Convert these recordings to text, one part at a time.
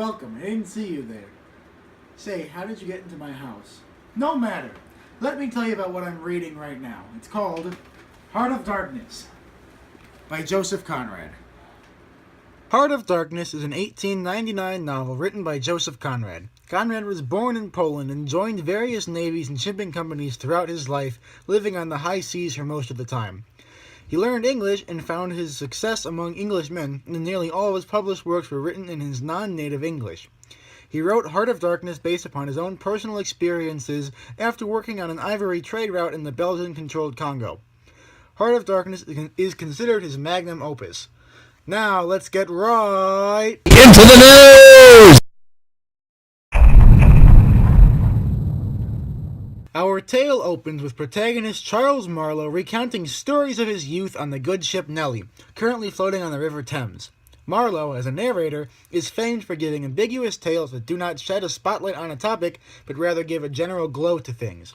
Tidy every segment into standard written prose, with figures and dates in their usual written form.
Welcome. I didn't see you there. Say, how did you get into my house? No matter. Let me tell you about what I'm reading right now. It's called Heart of Darkness by Joseph Conrad. Heart of Darkness is an 1899 novel written by Joseph Conrad. Conrad was born in Poland and joined various navies and shipping companies throughout his life, living on the high seas for most of the time. He learned English and found his success among Englishmen, and nearly all of his published works were written in his non-native English. He wrote Heart of Darkness based upon his own personal experiences after working on an ivory trade route in the Belgian-controlled Congo. Heart of Darkness is considered his magnum opus. Now, let's get right into the news! Our tale opens with protagonist Charles Marlow recounting stories of his youth on the good ship Nellie, currently floating on the River Thames. Marlow, as a narrator, is famed for giving ambiguous tales that do not shed a spotlight on a topic, but rather give a general glow to things.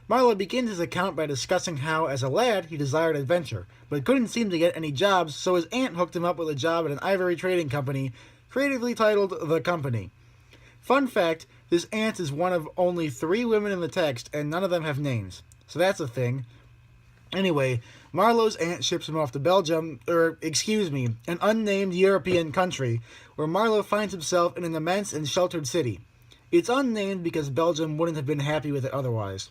Marlow begins his account by discussing how, as a lad, he desired adventure, but couldn't seem to get any jobs, so his aunt hooked him up with a job at an ivory trading company, creatively titled The Company. Fun fact, this aunt is one of only 3 women in the text, and none of them have names, so that's a thing. Anyway, Marlow's aunt ships him off to Belgium, an unnamed European country, where Marlow finds himself in an immense and sheltered city. It's unnamed because Belgium wouldn't have been happy with it otherwise.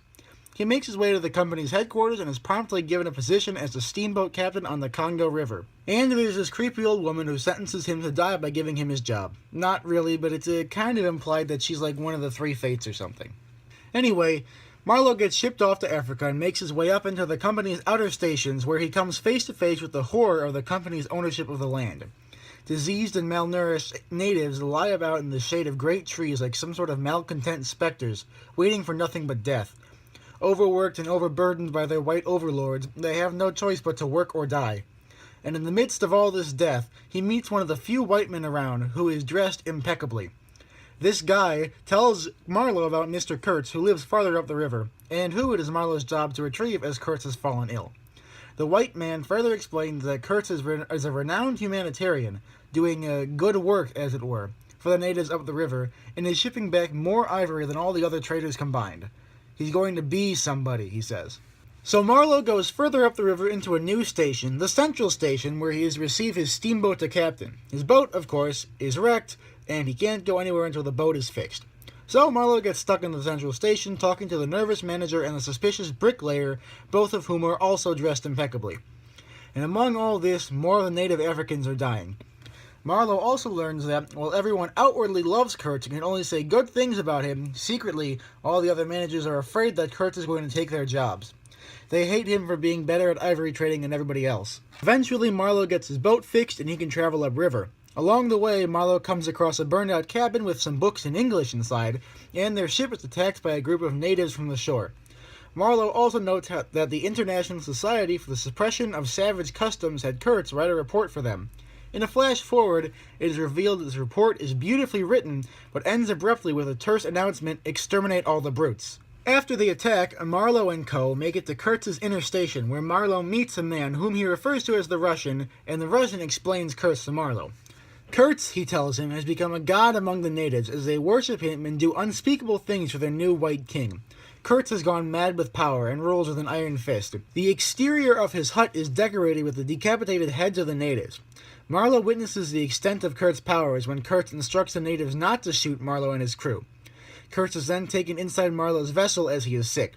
He makes his way to the company's headquarters and is promptly given a position as the steamboat captain on the Congo River. And there's this creepy old woman who sentences him to die by giving him his job. Not really, but it's kind of implied that she's like one of the 3 fates or something. Anyway, Marlow gets shipped off to Africa and makes his way up into the company's outer stations, where he comes face to face with the horror of the company's ownership of the land. Diseased and malnourished natives lie about in the shade of great trees like some sort of malcontent specters, waiting for nothing but death. Overworked and overburdened by their white overlords, they have no choice but to work or die. And in the midst of all this death, he meets one of the few white men around, who is dressed impeccably. This guy tells Marlow about Mr. Kurtz, who lives farther up the river, and who it is Marlow's job to retrieve as Kurtz has fallen ill. The white man further explains that Kurtz is a renowned humanitarian, doing good work, as it were, for the natives up the river, and is shipping back more ivory than all the other traders combined. He's going to be somebody, he says. So Marlow goes further up the river into a new station, the Central Station, where he is received his steamboat to captain. His boat, of course, is wrecked, and he can't go anywhere until the boat is fixed. So Marlow gets stuck in the Central Station, talking to the nervous manager and the suspicious bricklayer, both of whom are also dressed impeccably. And among all this, more of the native Africans are dying. Marlow also learns that, while everyone outwardly loves Kurtz and can only say good things about him, secretly, all the other managers are afraid that Kurtz is going to take their jobs. They hate him for being better at ivory trading than everybody else. Eventually, Marlow gets his boat fixed and he can travel upriver. Along the way, Marlow comes across a burned-out cabin with some books in English inside, and their ship is attacked by a group of natives from the shore. Marlow also notes that the International Society for the Suppression of Savage Customs had Kurtz write a report for them. In a flash forward, it is revealed that this report is beautifully written, but ends abruptly with a terse announcement, "Exterminate all the brutes." After the attack, Marlow and co. make it to Kurtz's inner station, where Marlow meets a man whom he refers to as the Russian, and the Russian explains Kurtz to Marlow. Kurtz, he tells him, has become a god among the natives, as they worship him and do unspeakable things for their new white king. Kurtz has gone mad with power and rules with an iron fist. The exterior of his hut is decorated with the decapitated heads of the natives. Marlow witnesses the extent of Kurtz's powers when Kurtz instructs the natives not to shoot Marlow and his crew. Kurtz is then taken inside Marlow's vessel as he is sick.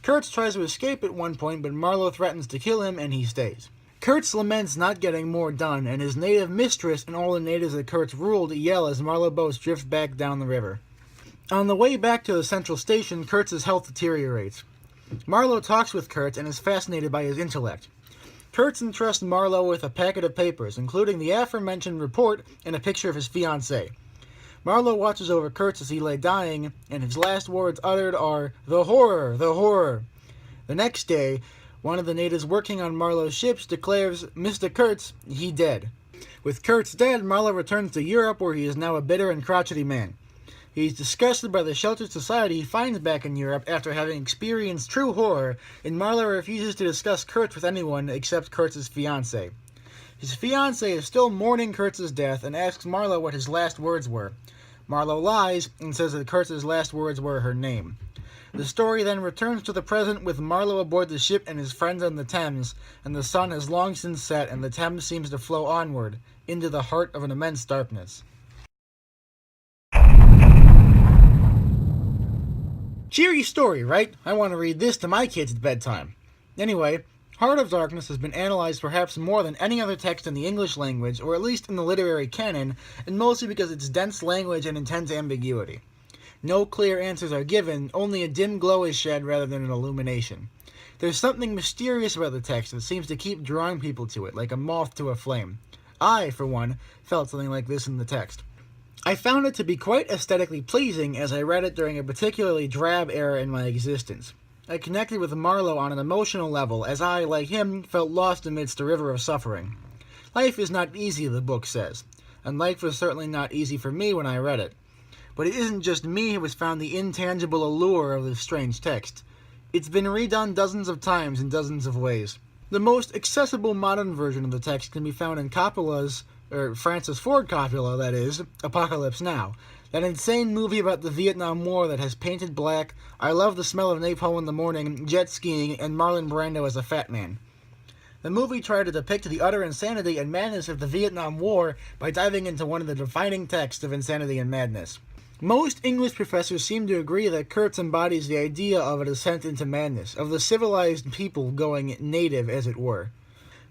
Kurtz tries to escape at one point, but Marlow threatens to kill him and he stays. Kurtz laments not getting more done, and his native mistress and all the natives that Kurtz ruled yell as Marlow boats drift back down the river. On the way back to the Central Station, Kurtz's health deteriorates. Marlow talks with Kurtz and is fascinated by his intellect. Kurtz entrusts Marlow with a packet of papers, including the aforementioned report and a picture of his fiancée. Marlow watches over Kurtz as he lay dying, and his last words uttered are, "The horror! The horror!" The next day, one of the natives working on Marlow's ships declares, "Mr. Kurtz, he dead." With Kurtz dead, Marlow returns to Europe, where he is now a bitter and crotchety man. He is disgusted by the sheltered society he finds back in Europe after having experienced true horror, and Marlow refuses to discuss Kurtz with anyone except Kurtz's fiancée. His fiancée is still mourning Kurtz's death and asks Marlow what his last words were. Marlow lies and says that Kurtz's last words were her name. The story then returns to the present with Marlow aboard the ship and his friends on the Thames, and the sun has long since set and the Thames seems to flow onward, into the heart of an immense darkness. Cheery story, right? I want to read this to my kids at bedtime. Anyway, Heart of Darkness has been analyzed perhaps more than any other text in the English language, or at least in the literary canon, and mostly because of its dense language and intense ambiguity. No clear answers are given, only a dim glow is shed rather than an illumination. There's something mysterious about the text that seems to keep drawing people to it, like a moth to a flame. I, for one, felt something like this in the text. I found it to be quite aesthetically pleasing as I read it during a particularly drab era in my existence. I connected with Marlow on an emotional level, as I, like him, felt lost amidst a river of suffering. Life is not easy, the book says, and life was certainly not easy for me when I read it. But it isn't just me who has found the intangible allure of this strange text. It's been redone dozens of times in dozens of ways. The most accessible modern version of the text can be found in Francis Ford Coppola, that is, Apocalypse Now. That insane movie about the Vietnam War that has Painted Black, I Love the Smell of Napalm in the Morning, jet skiing, and Marlon Brando as a fat man. The movie tried to depict the utter insanity and madness of the Vietnam War by diving into one of the defining texts of insanity and madness. Most English professors seem to agree that Kurtz embodies the idea of a descent into madness, of the civilized people going native, as it were.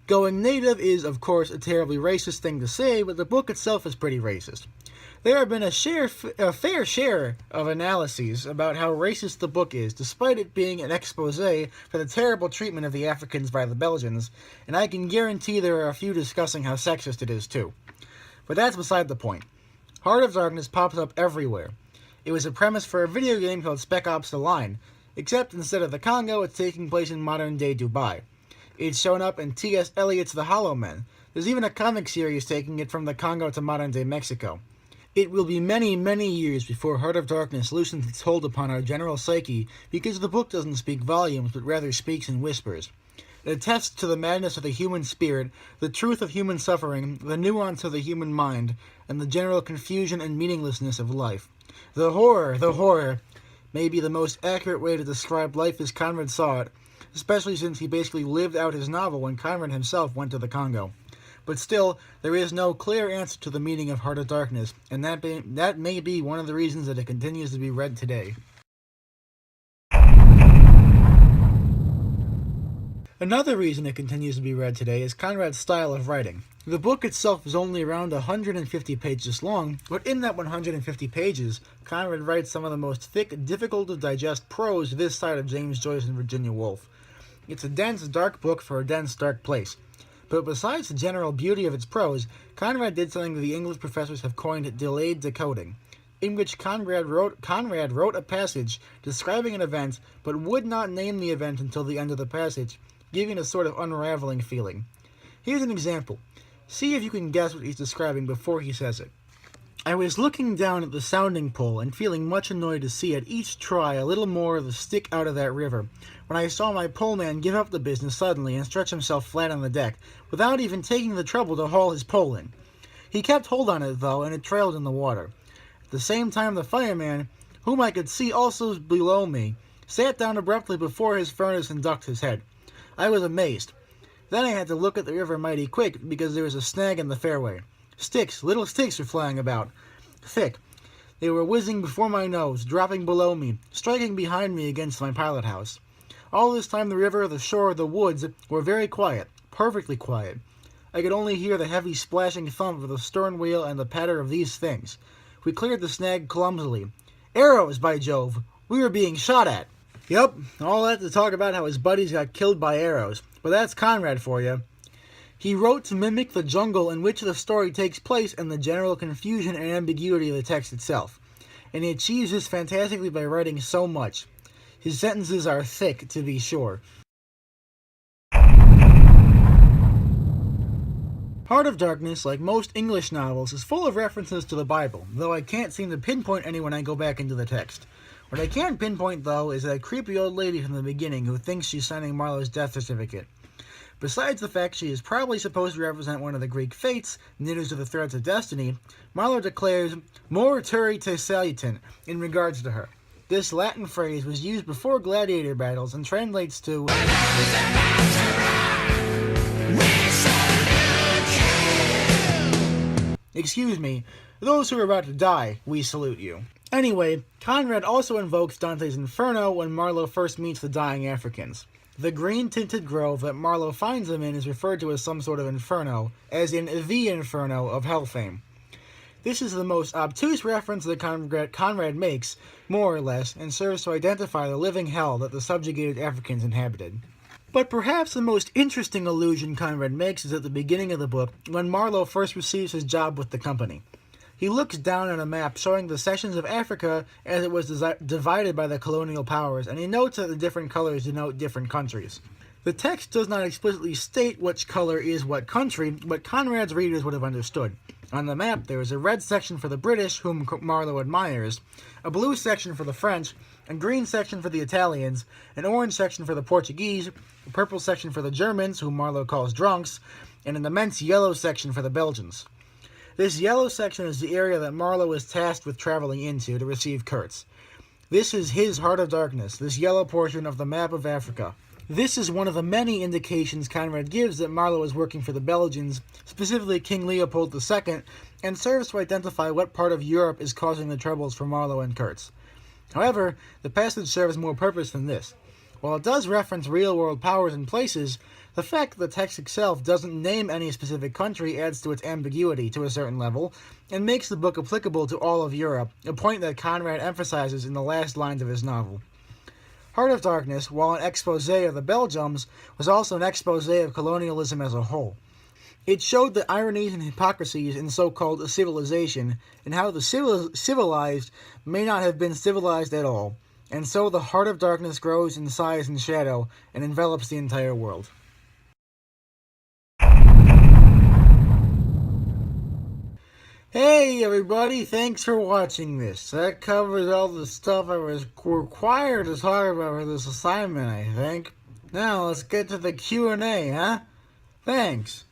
Going native is, of course, a terribly racist thing to say, but the book itself is pretty racist. There have been a fair share of analyses about how racist the book is, despite it being an expose for the terrible treatment of the Africans by the Belgians, and I can guarantee there are a few discussing how sexist it is too. But that's beside the point. Heart of Darkness pops up everywhere. It was a premise for a video game called Spec Ops: The Line, except instead of the Congo, it's taking place in modern-day Dubai. It's shown up in T.S. Eliot's The Hollow Men. There's even a comic series taking it from the Congo to modern-day Mexico. It will be many, many years before Heart of Darkness loosens its hold upon our general psyche, because the book doesn't speak volumes, but rather speaks in whispers. It attests to the madness of the human spirit, the truth of human suffering, the nuance of the human mind, and the general confusion and meaninglessness of life. The horror, may be the most accurate way to describe life as Conrad saw it, especially since he basically lived out his novel when Conrad himself went to the Congo. But still, there is no clear answer to the meaning of Heart of Darkness, and that may be one of the reasons that it continues to be read today. Another reason it continues to be read today is Conrad's style of writing. The book itself is only around 150 pages long, but in that 150 pages, Conrad writes some of the most thick, difficult-to-digest prose this side of James Joyce and Virginia Woolf. It's a dense, dark book for a dense, dark place. But besides the general beauty of its prose, Conrad did something that the English professors have coined delayed decoding, in which Conrad wrote a passage describing an event, but would not name the event until the end of the passage, giving a sort of unraveling feeling. Here's an example. See if you can guess what he's describing before he says it. I was looking down at the sounding pole and feeling much annoyed to see at each try a little more of the stick out of that river, when I saw my poleman give up the business suddenly and stretch himself flat on the deck, without even taking the trouble to haul his pole in. He kept hold on it, though, and it trailed in the water. At the same time the fireman, whom I could see also below me, sat down abruptly before his furnace and ducked his head. I was amazed. Then I had to look at the river mighty quick, because there was a snag in the fairway. Little sticks were flying about. Thick. They were whizzing before my nose, dropping below me, striking behind me against my pilot house. All this time the river, the shore, the woods were very quiet, perfectly quiet. I could only hear the heavy splashing thump of the stern wheel and the patter of these things. We cleared the snag clumsily. Arrows, by Jove! We were being shot at! Yep, all that to talk about how his buddies got killed by arrows. But that's Conrad for you. He wrote to mimic the jungle in which the story takes place and the general confusion and ambiguity of the text itself. And he achieves this fantastically by writing so much. His sentences are thick, to be sure. Heart of Darkness, like most English novels, is full of references to the Bible, though I can't seem to pinpoint any when I go back into the text. What I can pinpoint, though, is that creepy old lady from the beginning who thinks she's signing Marlow's death certificate. Besides the fact she is probably supposed to represent one of the Greek fates, knitters of the threads of destiny, Marlow declares morituri te salutant in regards to her. This Latin phrase was used before gladiator battles and translates to excuse me, those who are about to die, we salute you. Anyway, Conrad also invokes Dante's Inferno when Marlow first meets the dying Africans. The green-tinted grove that Marlow finds them in is referred to as some sort of inferno, as in the Inferno of hell fame. This is the most obtuse reference that Conrad makes, more or less, and serves to identify the living hell that the subjugated Africans inhabited. But perhaps the most interesting allusion Conrad makes is at the beginning of the book, when Marlow first receives his job with the company. He looks down at a map showing the sections of Africa as it was divided by the colonial powers, and he notes that the different colors denote different countries. The text does not explicitly state which color is what country, but Conrad's readers would have understood. On the map, there is a red section for the British, whom Marlow admires, a blue section for the French, a green section for the Italians, an orange section for the Portuguese, a purple section for the Germans, whom Marlow calls drunks, and an immense yellow section for the Belgians. This yellow section is the area that Marlow is tasked with traveling into to receive Kurtz. This is his Heart of Darkness, this yellow portion of the map of Africa. This is one of the many indications Conrad gives that Marlow is working for the Belgians, specifically King Leopold II, and serves to identify what part of Europe is causing the troubles for Marlow and Kurtz. However, the passage serves more purpose than this. While it does reference real-world powers and places, the fact that the text itself doesn't name any specific country adds to its ambiguity to a certain level, and makes the book applicable to all of Europe, a point that Conrad emphasizes in the last lines of his novel. Heart of Darkness, while an expose of the Belgians, was also an expose of colonialism as a whole. It showed the ironies and hypocrisies in so-called civilization, and how the civilized may not have been civilized at all, and so the Heart of Darkness grows in size and shadow, and envelops the entire world. Hey everybody, thanks for watching this. That covers all the stuff I was required to talk about for this assignment, I think. Now let's get to the Q&A, huh? Thanks.